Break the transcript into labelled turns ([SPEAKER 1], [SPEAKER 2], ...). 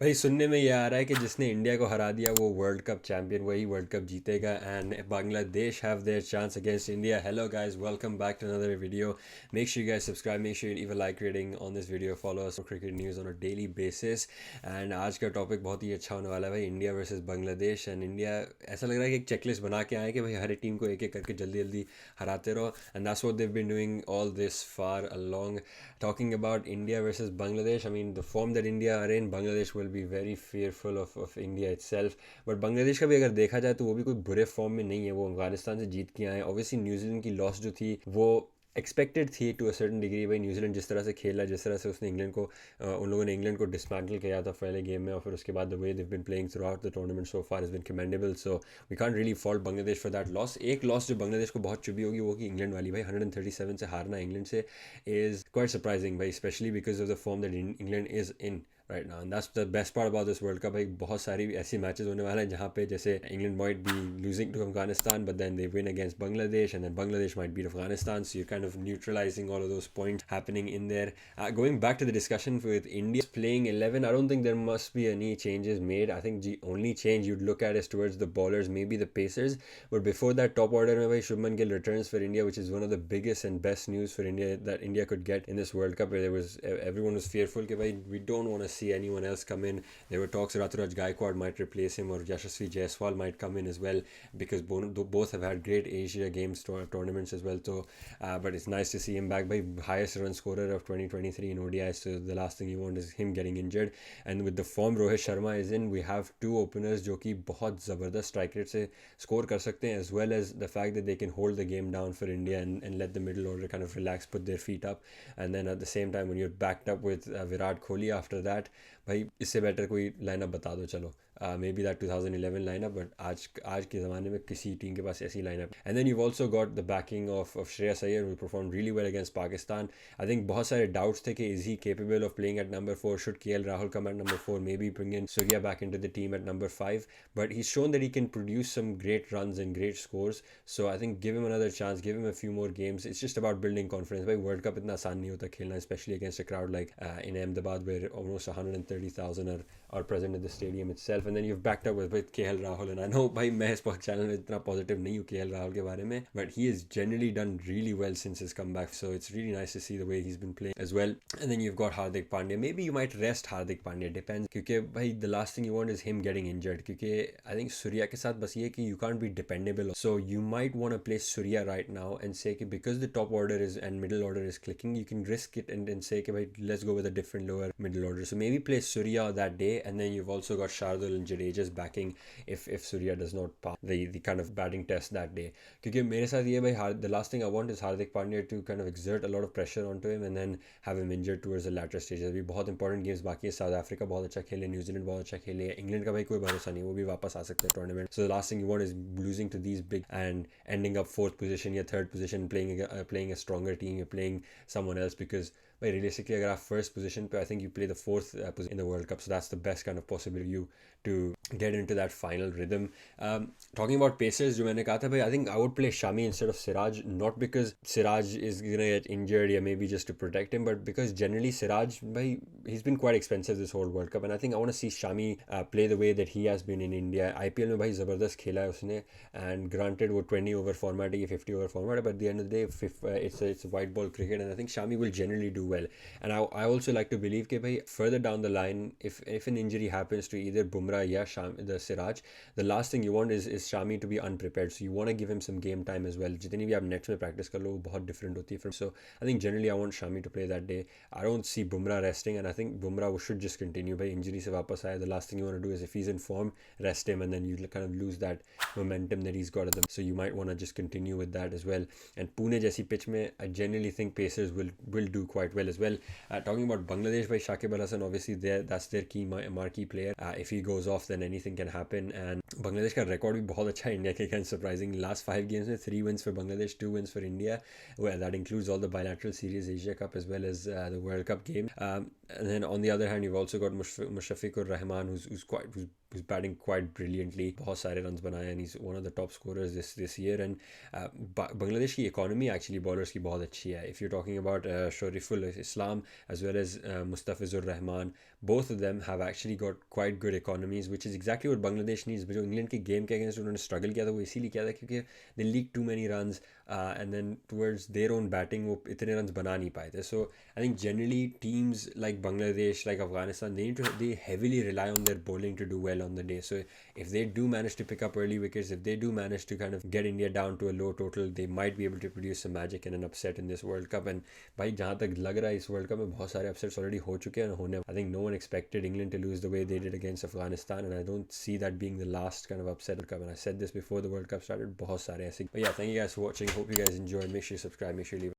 [SPEAKER 1] भाई सुनने में ये आ रहा है कि जिसने इंडिया को हरा दिया वो वर्ल्ड कप चैंपियन, वही वर्ल्ड कप जीतेगा and Bangladesh have their chance against India. Hello guys, welcome back to another video. Make sure you guys subscribe, make sure you leave a like rating on this video, follow us for cricket news on a daily basis. And आज का topic बहुत ही अच्छा होने वाला है भाई, India versus Bangladesh. And India ऐसा लग रहा है कि एक चेकलिस्ट बना के आए कि भाई हर एक टीम को एक एक करके जल्दी जल्दी हराते रहो. And that's what they have been doing all this far along. Talking about India versus Bangladesh, I mean, the form that India are in, Bangladesh will be very fearful of India itself. But Bangladesh का भी अगर देखा जाए तो वो भी कोई बुरे फॉर्म में नहीं है. वो अफगानिस्तान से जीत के आए. ऑब्वियसली न्यूजीलैंड की लॉस जो थी वो एक्सपेक्टेड थी टू अ सर्टन डिग्री. भाई न्यूजीलैंड जिस तरह से खेला, जिस तरह से उसने इंग्लैंड को उन लोगों ने इंग्लैंड को डिसमेंटल किया था पहले गेम में, और फिर उसके बाद the way they been playing throughout the tournament so far is been commendable. So we can't really fault Bangladesh for that loss. एक लॉस जो बांग्लादेश को बहुत चुभी होगी वो कि इंग्लैंड वाली. भाई 137 से हारना इंग्लैंड से इज़ क्वाइट सरप्राइजिंग भाई, specially because of the form that England is in right now. And that's the best part about this world cup. भाई बहुत सारी ऐसी मैचेस होने वाले हैं जहाँ पे जैसे England might be losing to Afghanistan but then they win against Bangladesh and then Bangladesh might beat Afghanistan. So you kind of neutralising all of those points happening in there. Going back to the discussion with India's playing 11, I don't think there must be any changes made. I think the only change you'd look at is towards the bowlers, maybe the pacers. But before that, top order mein bhai Shubman Gill returns for India, which is one of the biggest and best news for India that India could get in this World Cup, where there was everyone was fearful that bhai we don't want to see anyone else come in. There were talks Ruturaj Gaikwad might replace him or Yashasvi Jaiswal might come in as well, because both have had great Asia Games tournaments as well. So but it's nice to see him back. By highest run scorer of 2023 in ODI, so the last thing you want is him getting injured. And with the form Rohit Sharma is in, we have two openers जो कि बहुत ज़बरदस्त strike rate से score कर सकते हैं, as well as the fact that they can hold the game down for India and let the middle order kind of relax, put their feet up. And then at the same time when you're backed up with Virat Kohli after that, भाई इससे better कोई lineup बता दो. चलो maybe that 2011 lineup, but आज के ज़माने में किसी टीम के पास ऐसी lineup. And then you also got the backing of Shreyas Iyer who perform really well against Pakistan. I think बहुत सारे डाउट्स थे कि is he capable of playing at number 4, should KL Rahul come at number 4, maybe bring in Surya back into the team at number 5. But he shown that he can produce some great runs and great scores. So I think give him another chance, give him a few more games. It's just about building confidence. भाई world cup इतना आसान नहीं होता खेलना, specially against a crowd like in Ahmedabad where almost 130,000 are present in the stadium itself. And then you've backed up with KL Rahul, and I know भाई मैं इस channel में इतना पॉजिटिव नहीं हूँ KL Rahul के बारे में, but he has generally done really well since his comeback, so it's really nice to see the way he's been playing as well. And then you've got Hardik Pandya. Maybe you might rest Hardik Pandya, depends, क्योंकि भाई the last thing you want is him getting injured, क्योंकि I think Surya के साथ बस ये कि you can't be dependable. So you might want to play Surya right now and say कि because the top order is and middle order is clicking, you can risk it and say कि भाई let's go with a different lower middle order. So maybe play Surya that day, and then you've also got Shardul and Jadeja's backing if Surya does not pass the kind of batting test that day. क्योंकि मेरे साथ ये भाई the last thing I want is Hardik Pandya to kind of exert a lot of pressure onto him and then have him injured towards the latter stages. अभी बहुत important games बाकी है. South Africa बहुत अच्छा खेले, New Zealand बहुत अच्छा खेले, इंग्लैंड का भाई कोई भरोसा नहीं, वो भी वापस आ सकते हैं tournament. So the last thing you want is losing to these big and ending up fourth position या third position, playing a stronger team या प्लेइंग समवन एल्स. बिकॉज भाई रियलिस्टिकली अगर आप फर्स्ट पोजीशन पे, I think you play the fourth in the world cup, so that's the best kind of possible you to get into that final rhythm. Talking about pacers, जो मैंने कहा था भाई, I think I would play Shami instead of Siraj, not because Siraj is gonna get injured या maybe just to protect him, but because generally Siraj भाई he's been quite expensive this whole World Cup, and I think I want to see Shami play the way that he has been in India. IPL में भाई ज़बरदस्त खेला है उसने, and granted वो 20 over format है, 50 over format है, but at the end of the day it's white ball cricket, and I think Shami will generally do well. And I also like to believe कि भाई further down the line, if an injury happens to either Bumrah या the Siraj, the last thing you want is Shami to be unprepared. So you want to give him some game time as well. जितनी भी आप nets में practice कर लो वो बहुत different होती है. So I think generally I want Shami to play that day. I don't see Bumrah resting, and I think Bumrah should just continue. भाई इंजरी से वापस आए, the last thing you want to do is if he's in form, rest him, and then you kind of lose that momentum that he's got at them. So you might want to just continue with that as well. And Pune जैसी pitch में I genuinely think Pacers will do quite well as well. Talking about Bangladesh, भाई Shakib Al Hasan obviously that's their key marquee player. If he goes off, then anything can happen. And Bangladesh का record भी बहुत अच्छा है India के against. Surprising, last 5 games में 3 wins for Bangladesh, 2 wins for India. Well, that includes all the bilateral series, Asia Cup as well as the World Cup game. And then on the other hand, you've also got Mushafiqur Rahman, who's batting quite brilliantly. बहुत सारे runs बनाए, and he's one of the top scorers this year. And Bangladesh की economy actually bowlers की बहुत अच्छी है. If you're talking about Shoriful Islam as well as Mustafizur Rahman. Both of them have actually got quite good economies, which is exactly what Bangladesh needs. But जो England के game के against उन्होंने struggle किया था वो इसीलिए किया था क्योंकि they leaked too many runs and then towards their own batting वो इतने runs बना नहीं पाए थे. So I think generally teams like Bangladesh, like Afghanistan, they heavily rely on their bowling to do well on the day. So if they do manage to pick up early wickets, if they do manage to kind of get India down to a low total, they might be able to produce some magic and an upset in this World Cup. And भाई जहाँ तक लग रहा है इस World Cup में बहुत सारे upsets already हो चुके हैं होने. I think no one expected England to lose the way they did against Afghanistan, and I don't see that being the last kind of upset World Cup. And I said this before the World Cup started, बहुत सारे ऐसे. But yeah, thank you guys for watching. Hope you guys enjoyed. Make sure you subscribe. Make sure you leave